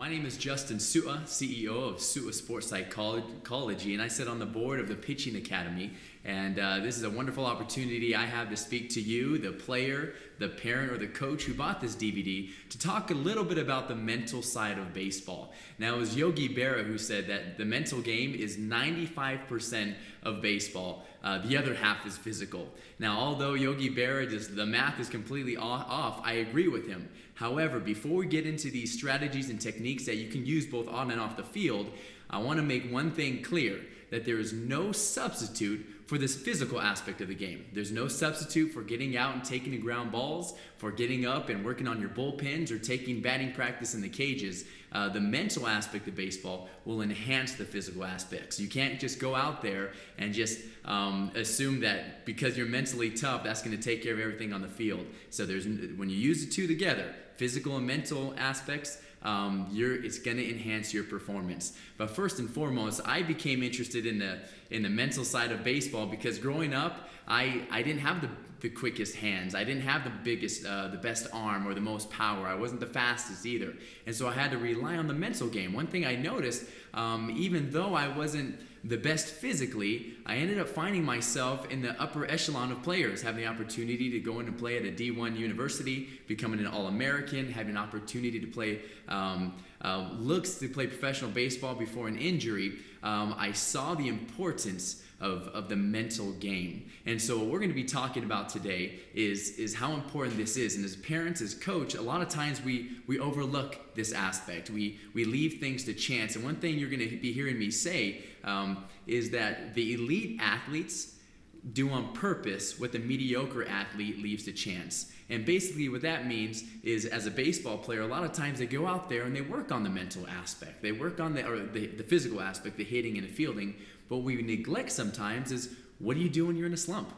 My name is Justin Su'a, CEO of Su'a Sports Psychology, and I sit on the board of the Pitching Academy. And this is a wonderful opportunity I have to speak to you, the player, the parent, or the coach who bought this DVD, to talk a little bit about the mental side of baseball. Now, it was Yogi Berra who said that the mental game is 95% of baseball. The other half is physical. Now, although Yogi Berra, the math is completely off, I agree with him. However, before we get into these strategies and techniques that you can use both on and off the field, I want to make one thing clear, that there is no substitute for this physical aspect of the game. There's no substitute for getting out and taking the ground balls, for getting up and working on your bullpens, or taking batting practice in the cages. The mental aspect of baseball will enhance the physical aspects. You can't just go out there and just assume that because you're mentally tough, that's going to take care of everything on the field. So when you use the two together, physical and mental aspects, it's going to enhance your performance. But first and foremost, I became interested in the mental side of baseball because growing up, I didn't have the quickest hands. I didn't have the best arm or the most power. I wasn't the fastest either. And so I had to rely on the mental game. One thing I noticed, even though I wasn't the best physically, I ended up finding myself in the upper echelon of players, having the opportunity to go in and play at a D1 university, becoming an All-American, having an opportunity to play professional baseball before an injury. I saw the importance of the mental game. And so what we're going to be talking about today is how important this is. And as parents, as coach, a lot of times we overlook this aspect. We leave things to chance. And one thing you're going to be hearing me say is that the elite athletes do on purpose what the mediocre athlete leaves to chance. And basically what that means is, as a baseball player, a lot of times they go out there and they work on the mental aspect. They work on the physical aspect, the hitting and the fielding. But what we neglect sometimes is, what do you do when you're in a slump?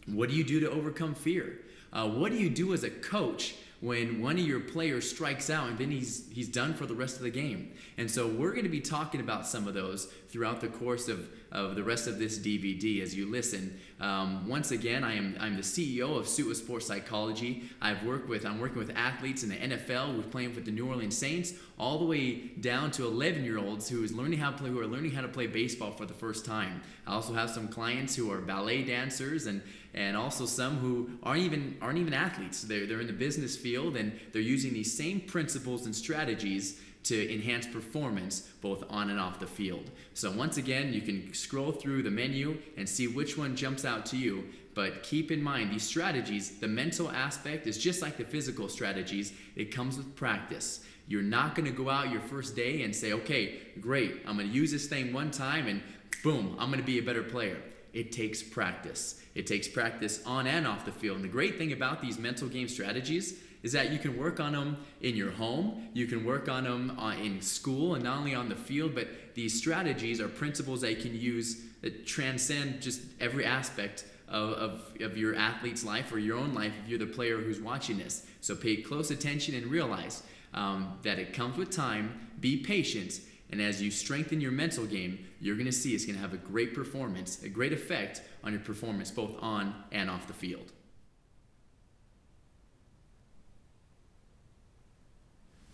What do you do to overcome fear? What do you do as a coach when one of your players strikes out and then he's done for the rest of the game? And so we're going to be talking about some of those throughout the course of the rest of this DVD as you listen. Once again, I'm the CEO of Su'a Sports Psychology. I'm working with athletes in the NFL who's playing with the New Orleans Saints, all the way down to 11-year-olds who are learning how to play baseball for the first time. I also have some clients who are ballet dancers and also some who aren't even athletes. They're in the business field, and they're using these same principles and strategies to enhance performance both on and off the field. So once again, you can scroll through the menu and see which one jumps out to you. But keep in mind, these strategies, the mental aspect is just like the physical strategies. It comes with practice. You're not going to go out your first day and say, okay, great, I'm going to use this thing one time and boom, I'm going to be a better player. It takes practice. It takes practice on and off the field. And the great thing about these mental game strategies is that you can work on them in your home, you can work on them in school, and not only on the field, but these strategies are principles that you can use that transcend just every aspect of your athlete's life or your own life if you're the player who's watching this. So pay close attention and realize that it comes with time. Be patient, and as you strengthen your mental game, you're going to see it's going to have a great performance, a great effect on your performance both on and off the field.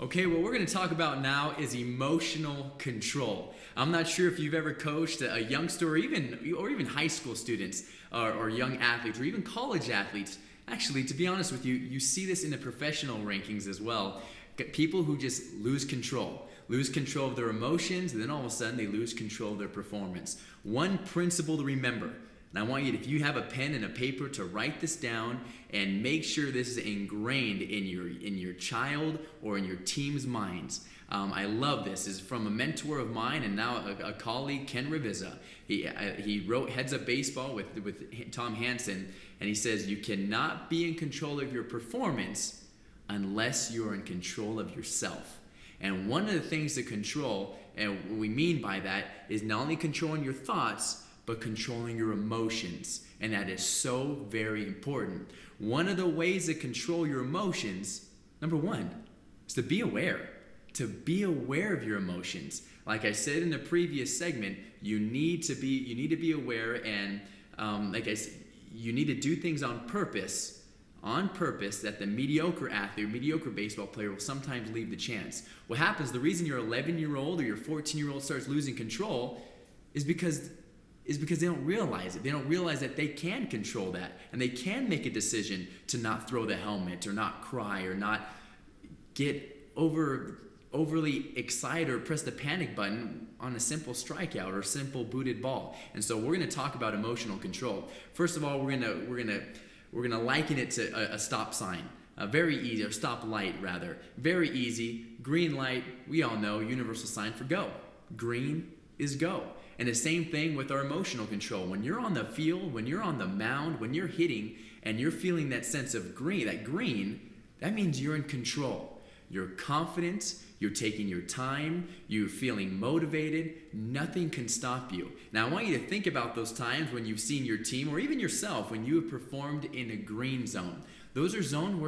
Okay, what we're going to talk about now is emotional control. I'm not sure if you've ever coached a youngster or even high school students or young athletes or even college athletes. Actually, to be honest with you, you see this in the professional rankings as well. People who just lose control of their emotions, and then all of a sudden they lose control of their performance. One principle to remember, and I want you, if you have a pen and a paper, to write this down and make sure this is ingrained in your child or in your team's minds. I love this. This is from a mentor of mine and now a colleague, Ken Ravizza. He wrote Heads Up Baseball with Tom Hansen, and he says, you cannot be in control of your performance unless you're in control of yourself. And one of the things to control, and what we mean by that, is not only controlling your thoughts, but controlling your emotions. And that is so very important. One of the ways to control your emotions, number one, is to be aware. To be aware of your emotions. Like I said in the previous segment, you need to be aware, and like I said, you need to do things on purpose on purpose that the mediocre athlete or mediocre baseball player will sometimes leave the chance. What happens, the reason your 11-year-old or your 14-year-old starts losing control is because they don't realize it. They don't realize that they can control that, and they can make a decision to not throw the helmet or not cry or not get overly excited or press the panic button on a simple strikeout or a simple booted ball. And so we're going to talk about emotional control. First of all, we're going to liken it to a stop sign. Very easy, or stop light rather. Very easy. Green light, we all know, universal sign for go. Green is go. And the same thing with our emotional control. When you're on the field, when you're on the mound, when you're hitting, and you're feeling that sense of green, that means you're in control. You're confident, you're taking your time, you're feeling motivated, nothing can stop you. Now I want you to think about those times when you've seen your team, or even yourself, when you have performed in a green zone. Those are zones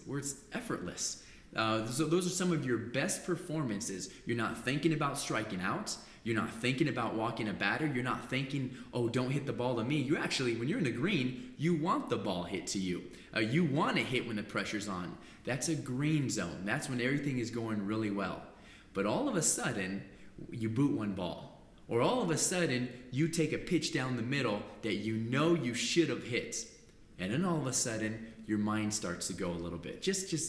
where it's effortless. So those are some of your best performances. You're not thinking about striking out. You're not thinking about walking a batter. You're not thinking, oh, don't hit the ball to me. You actually, when you're in the green, you want the ball hit to you. You want to hit when the pressure's on. That's a green zone. That's when everything is going really well. But all of a sudden, you boot one ball. Or all of a sudden, you take a pitch down the middle that you know you should have hit. And then all of a sudden, your mind starts to go a little bit. Just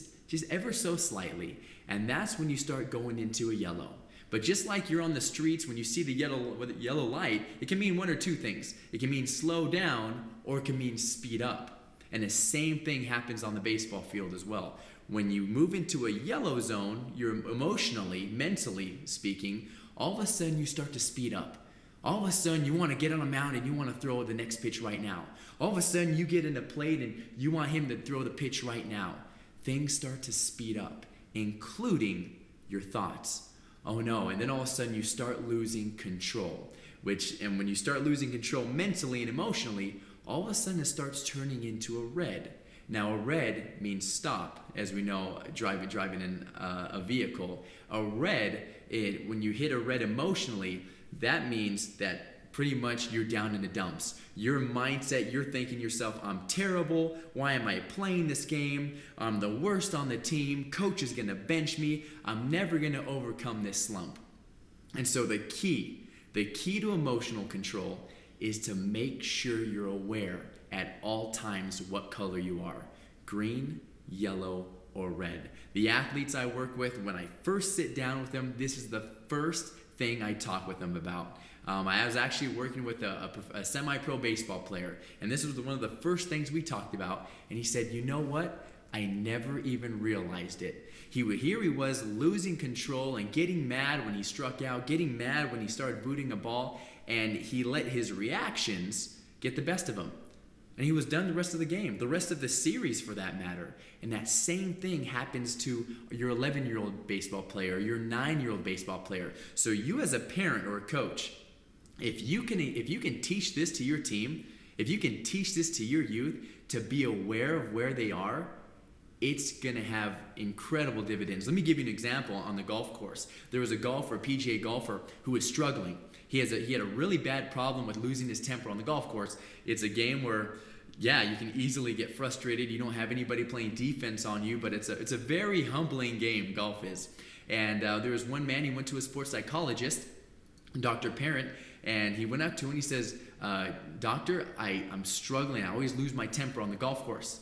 ever so slightly. And that's when you start going into a yellow. But just like you're on the streets, when you see the yellow light, it can mean one or two things. It can mean slow down, or it can mean speed up. And the same thing happens on the baseball field as well. When you move into a yellow zone, you're emotionally, mentally speaking, all of a sudden you start to speed up. All of a sudden you want to get on a mound and you want to throw the next pitch right now. All of a sudden you get in a plate and you want him to throw the pitch right now. Things start to speed up, including your thoughts. Oh no, and then all of a sudden you start losing control. And when you start losing control mentally and emotionally, all of a sudden it starts turning into a red. Now a red means stop, as we know, driving in a vehicle. A red, when you hit a red emotionally, that means that pretty much you're down in the dumps. Your mindset, you're thinking to yourself, I'm terrible. Why am I playing this game? I'm the worst on the team. Coach is going to bench me. I'm never going to overcome this slump. And so the key to emotional control is to make sure you're aware at all times what color you are. Green, yellow, or red. The athletes I work with, when I first sit down with them, this is the first thing I talk with them about. I was actually working with a semi-pro baseball player, and this was one of the first things we talked about, and he said, you know what? I never even realized it. Here he was losing control and getting mad when he struck out, getting mad when he started booting a ball, and he let his reactions get the best of him. And he was done the rest of the game, the rest of the series for that matter. And that same thing happens to your 11-year-old baseball player, your 9-year-old baseball player. So you as a parent or a coach, if you can teach this to your team, if you can teach this to your youth to be aware of where they are, it's going to have incredible dividends. Let me give you an example on the golf course. There was a PGA golfer, who was struggling. He had a really bad problem with losing his temper on the golf course. It's a game where, yeah, you can easily get frustrated. You don't have anybody playing defense on you, but it's a very humbling game, golf is. And there was one man, he went to a sports psychologist, Dr. Parent, and he went up to him and he says, Doctor, I'm struggling. I always lose my temper on the golf course.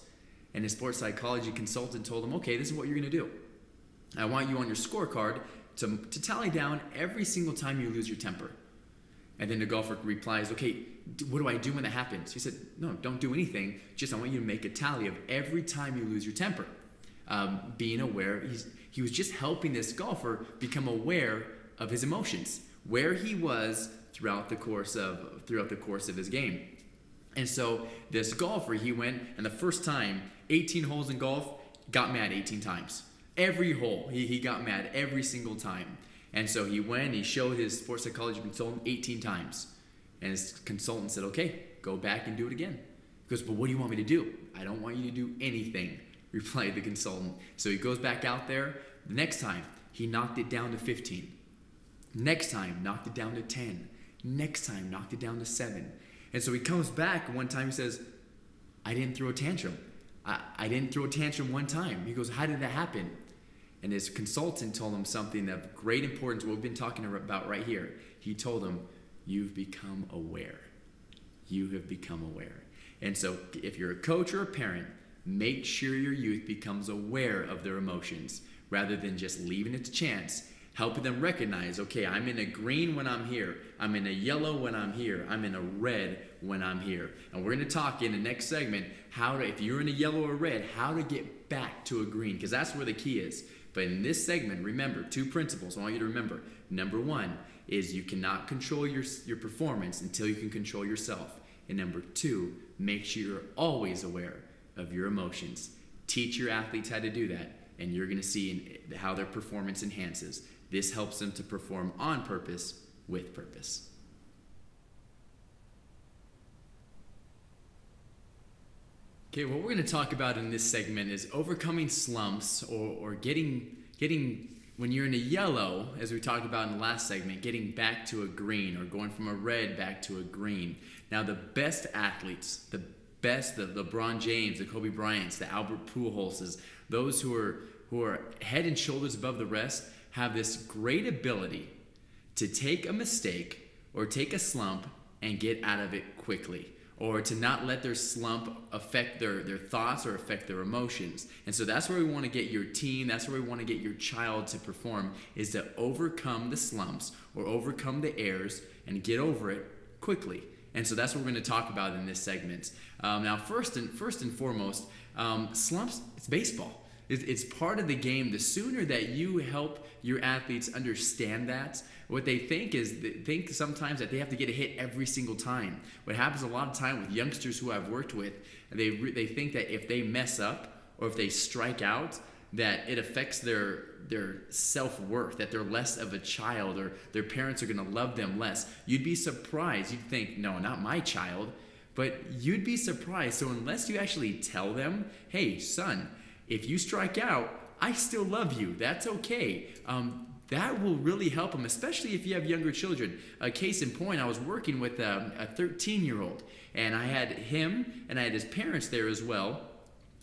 And his sports psychology consultant told him, okay, this is what you're going to do. I want you on your scorecard to tally down every single time you lose your temper. And then the golfer replies, okay, what do I do when that happens? He said, no, don't do anything. Just I want you to make a tally of every time you lose your temper. Being aware, he was just helping this golfer become aware of his emotions, where he was throughout the course of his game. And so this golfer, he went, and the first time, 18 holes in golf, got mad 18 times. Every hole, he got mad every single time. And so he went, he showed his sports psychology consultant 18 times. And his consultant said, okay, go back and do it again. He goes, but what do you want me to do? I don't want you to do anything, replied the consultant. So he goes back out there. The next time, he knocked it down to 15. Next time, knocked it down to 10. Next time, knocked it down to 7. And so he comes back one time, he says, I didn't throw a tantrum. I didn't throw a tantrum one time. He goes, how did that happen? And his consultant told him something of great importance, what we've been talking about right here. He told him, you've become aware. You have become aware. And so if you're a coach or a parent, make sure your youth becomes aware of their emotions rather than just leaving it to chance. Helping them recognize, okay, I'm in a green when I'm here. I'm in a yellow when I'm here. I'm in a red when I'm here. And we're going to talk in the next segment how to, if you're in a yellow or red, how to get back to a green, because that's where the key is. But in this segment, remember, 2 principles I want you to remember. Number 1 is you cannot control your performance until you can control yourself. And number 2, make sure you're always aware of your emotions. Teach your athletes how to do that, and you're going to see how their performance enhances. This helps them to perform on purpose with purpose. Okay, what we're going to talk about in this segment is overcoming slumps or getting when you're in a yellow, as we talked about in the last segment, getting back to a green or going from a red back to a green. Now, the best athletes, the LeBron James, the Kobe Bryants, the Albert Pujolses, those who are head and shoulders above the rest, have this great ability to take a mistake or take a slump and get out of it quickly, or to not let their slump affect their thoughts or affect their emotions. And so that's where we want to get your team, that's where we want to get your child to perform, is to overcome the slumps or overcome the errors and get over it quickly. And so that's what we're going to talk about in this segment. Now, first and foremost, slumps, it's baseball. It's part of the game. The sooner that you help your athletes understand that, what they think is they think sometimes that they have to get a hit every single time. What happens a lot of time with youngsters who I've worked with, they think that if they mess up or if they strike out, that it affects their self-worth, that they're less of a child or their parents are going to love them less. You'd be surprised. You'd think, no, not my child. But you'd be surprised. So unless you actually tell them, hey, son, if you strike out, I still love you. That's okay. That will really help them, especially if you have younger children. Case in point, I was working with a 13-year-old, and I had him and I had his parents there as well.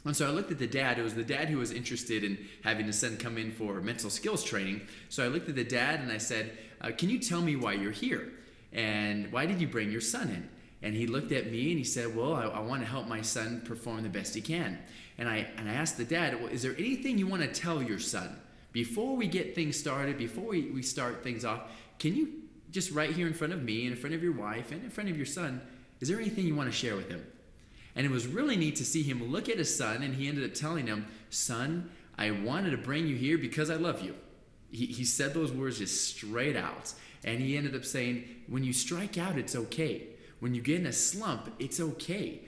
And so I looked at the dad. It was the dad who was interested in having his son come in for mental skills training. So I looked at the dad and I said, can you tell me why you're here? And why did you bring your son in? And he looked at me and he said, well, I want to help my son perform the best he can. And I asked the dad, well, is there anything you want to tell your son? Before we get things started, before we start things off, can you just right here in front of me, and in front of your wife, and in front of your son, is there anything you want to share with him? And it was really neat to see him look at his son, and he ended up telling him, son, I wanted to bring you here because I love you. He said those words just straight out. And he ended up saying, when you strike out, it's okay. When you get in a slump, it's okay.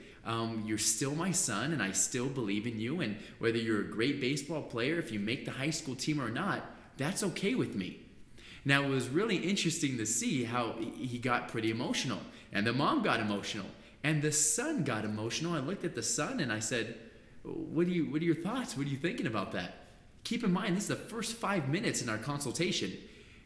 You're still my son, and I still believe in you. And whether you're a great baseball player, if you make the high school team or not, that's okay with me. Now, it was really interesting to see how he got pretty emotional. And the mom got emotional. And the son got emotional. I looked at the son and I said, what are your thoughts? What are you thinking about that? Keep in mind, this is the first 5 minutes in our consultation.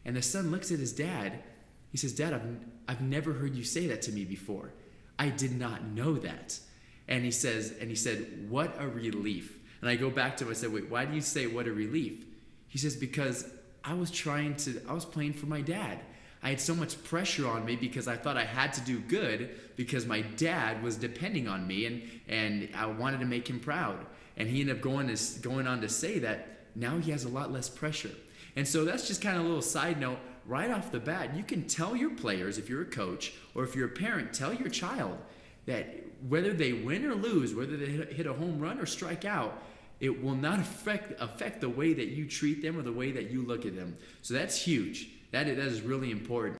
And the son looks at his dad. He says, Dad, I've never heard you say that to me before. I did not know that. And he said, what a relief. And I go back to him, I said, wait, why do you say what a relief? He says, because I was playing for my dad. I had so much pressure on me because I thought I had to do good because my dad was depending on me and I wanted to make him proud. And he ended up going on to say that now he has a lot less pressure. And so that's just kind of a little side note. Right off the bat, you can tell your players, if you're a coach or if you're a parent, tell your child that whether they win or lose, whether they hit a home run or strike out, it will not affect the way that you treat them or the way that you look at them. So that's huge. That is really important.